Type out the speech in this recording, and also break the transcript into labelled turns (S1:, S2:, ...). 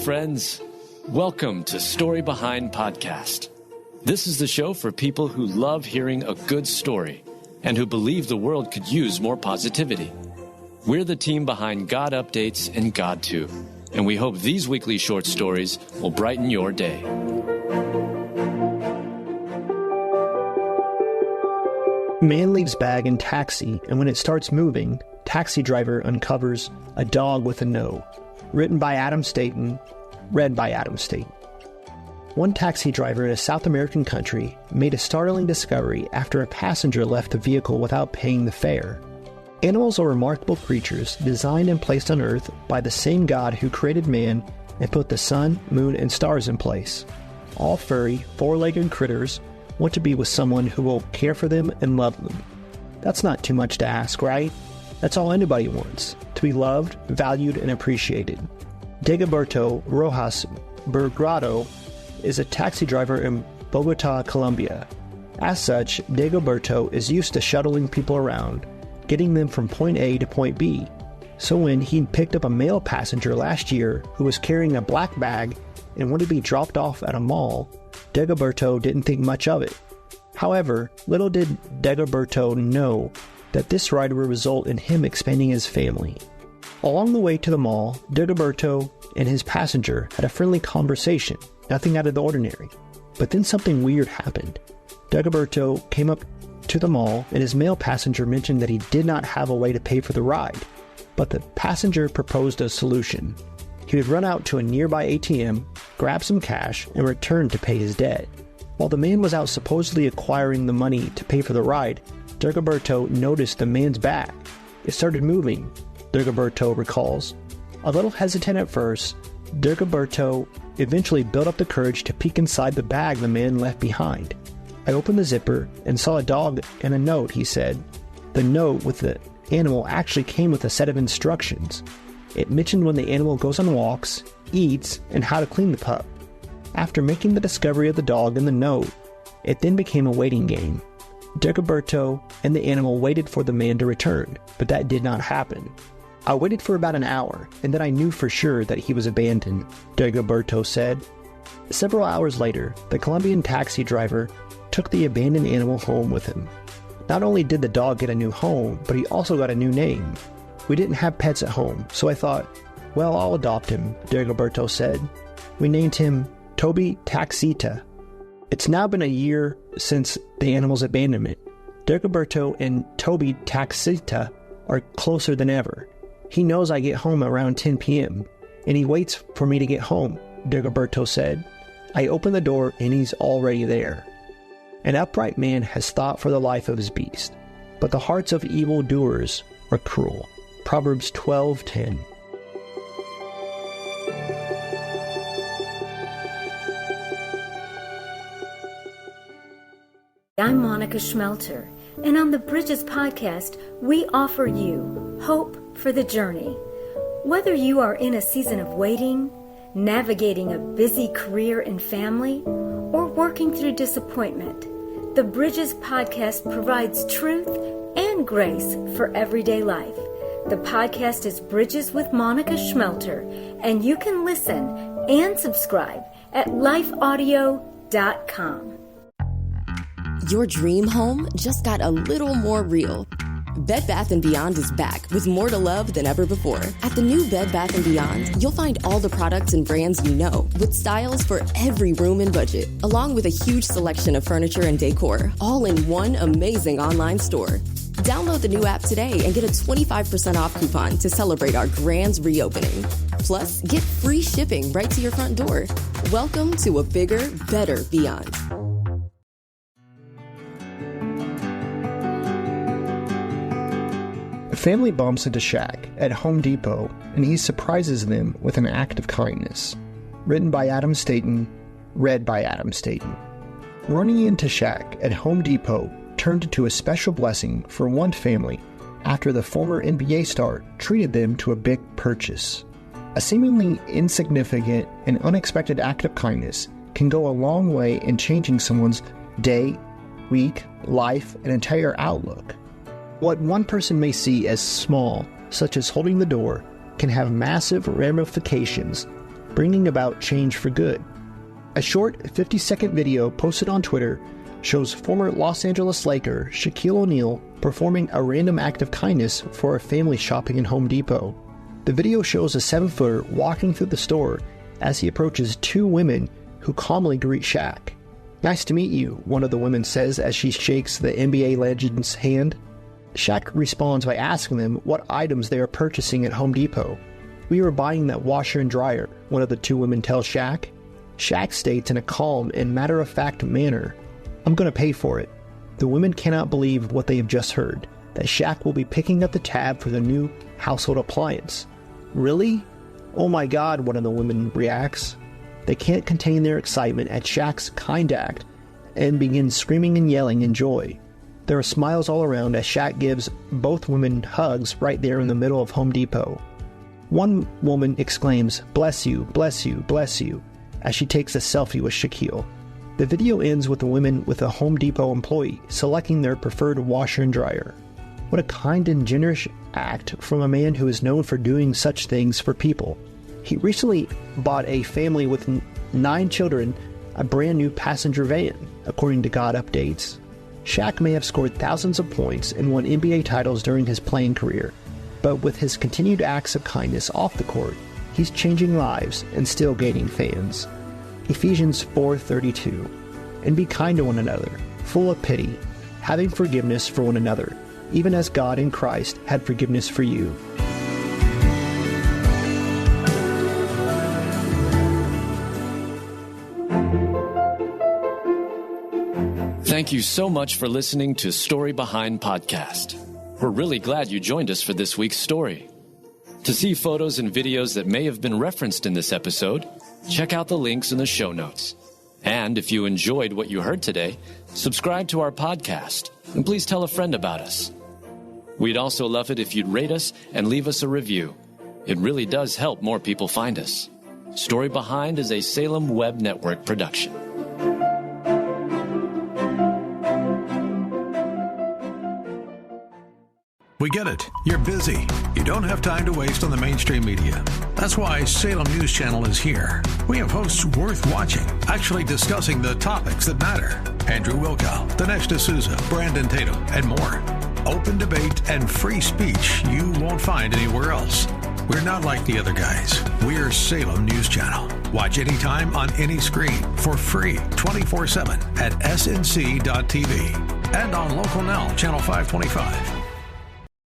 S1: friends. Welcome to Story Behind Podcast. This is the show for people who love hearing a good story and who believe the world could use more positivity. We're the team behind GodUpdates and God2, and we hope these weekly short stories will brighten your day.
S2: Man leaves bag in taxi, and when it starts moving, taxi driver uncovers a dog with a no. Written by Adam Staten, read by Adam Staten. One taxi driver in a South American country made a startling discovery after a passenger left the vehicle without paying the fare. Animals are remarkable creatures designed and placed on Earth by the same God who created man and put the sun, moon, and stars in place. All furry, four-legged critters want to be with someone who will care for them and love them. That's not too much to ask, right? That's all anybody wants, to be loved, valued, and appreciated. Dagoberto Rojas Bergrado is a taxi driver in Bogota, Colombia. As such, Dagoberto is used to shuttling people around, getting them from point A to point B. So when he picked up a male passenger last year who was carrying a black bag and wanted to be dropped off at a mall, Dagoberto didn't think much of it. However, little did Dagoberto know that this ride would result in him expanding his family. Along the way to the mall, Dagoberto and his passenger had a friendly conversation, nothing out of the ordinary. But then something weird happened. Dagoberto came up to the mall and his male passenger mentioned that he did not have a way to pay for the ride. But the passenger proposed a solution. He would run out to a nearby ATM, grab some cash, and return to pay his debt. While the man was out supposedly acquiring the money to pay for the ride, Dagoberto noticed the man's bag. It started moving, Dagoberto recalls. A little hesitant at first, Dagoberto eventually built up the courage to peek inside the bag the man left behind. I opened the zipper and saw a dog and a note, he said. The note with the animal actually came with a set of instructions. It mentioned when the animal goes on walks, eats, and how to clean the pup. After making the discovery of the dog in the note, it then became a waiting game. Dagoberto and the animal waited for the man to return, but that did not happen. I waited for about an hour, and then I knew for sure that he was abandoned, Dagoberto said. Several hours later, the Colombian taxi driver took the abandoned animal home with him. Not only did the dog get a new home, but he also got a new name. We didn't have pets at home, so I thought, well, I'll adopt him, Dagoberto said. We named him Toby Taxita. It's now been a year since the animal's abandonment. Dagoberto and Toby Taxita are closer than ever. He knows I get home around 10 p.m., and he waits for me to get home, Dagoberto said. I open the door, and he's already there. An upright man has thought for the life of his beast, but the hearts of evil doers are cruel. Proverbs 12:10.
S3: I'm Monica Schmelter, and on the Bridges podcast, we offer you hope for the journey. Whether you are in a season of waiting, navigating a busy career and family, or working through disappointment, the Bridges podcast provides truth and grace for everyday life. The podcast is Bridges with Monica Schmelter, and you can listen and subscribe at lifeaudio.com.
S4: Your dream home just got a little more real. Bed Bath & Beyond is back with more to love than ever before. At the new Bed Bath & Beyond, you'll find all the products and brands you know, with styles for every room and budget, along with a huge selection of furniture and decor, all in one amazing online store. Download the new app today and get a 25% off coupon to celebrate our grand reopening. Plus, get free shipping right to your front door. Welcome to a bigger, better Beyond.
S2: A family bumps into Shaq at Home Depot, and he surprises them with an act of kindness. Written by Adam Staten, read by Adam Staten. Running into Shaq at Home Depot turned into a special blessing for one family after the former NBA star treated them to a big purchase. A seemingly insignificant and unexpected act of kindness can go a long way in changing someone's day, week, life, and entire outlook. What one person may see as small, such as holding the door, can have massive ramifications, bringing about change for good. A short 50-second video posted on Twitter shows former Los Angeles Laker Shaquille O'Neal performing a random act of kindness for a family shopping in Home Depot. The video shows a 7-footer walking through the store as he approaches two women who calmly greet Shaq. "Nice to meet you," one of the women says as she shakes the NBA legend's hand. Shaq responds by asking them what items they are purchasing at Home Depot. "We were buying that washer and dryer," one of the two women tells Shaq. Shaq states in a calm and matter-of-fact manner, "I'm going to pay for it." The women cannot believe what they have just heard, that Shaq will be picking up the tab for the new household appliance. "Really? Oh my God," one of the women reacts. They can't contain their excitement at Shaq's kind act and begin screaming and yelling in joy. There are smiles all around as Shaq gives both women hugs right there in the middle of Home Depot. One woman exclaims, "Bless you, bless you, bless you," as she takes a selfie with Shaquille. The video ends with the women with a Home Depot employee selecting their preferred washer and dryer. What a kind and generous act from a man who is known for doing such things for people. He recently bought a family with 9 children a brand new passenger van, according to GodUpdates. Shaq may have scored thousands of points and won NBA titles during his playing career, but with his continued acts of kindness off the court, he's changing lives and still gaining fans. Ephesians 4:32. And be kind to one another, full of pity, having forgiveness for one another, even as God in Christ had forgiveness for you.
S1: Thank you so much for listening to Story Behind Podcast. We're really glad you joined us for this week's story. To see photos and videos that may have been referenced in this episode, check out the links in the show notes. And if you enjoyed what you heard today, subscribe to our podcast, and please tell a friend about us. We'd also love it if you'd rate us and leave us a review. It really does help more people find us. Story Behind is a Salem Web Network production.
S5: We get it. You're busy. You don't have time to waste on the mainstream media. That's why Salem News Channel is here. We have hosts worth watching, actually discussing the topics that matter. Andrew Wilkow, Dinesh D'Souza, Brandon Tatum, and more. Open debate and free speech you won't find anywhere else. We're not like the other guys. We're Salem News Channel. Watch anytime on any screen for free 24/7 at snc.tv and on Local Now, Channel 525.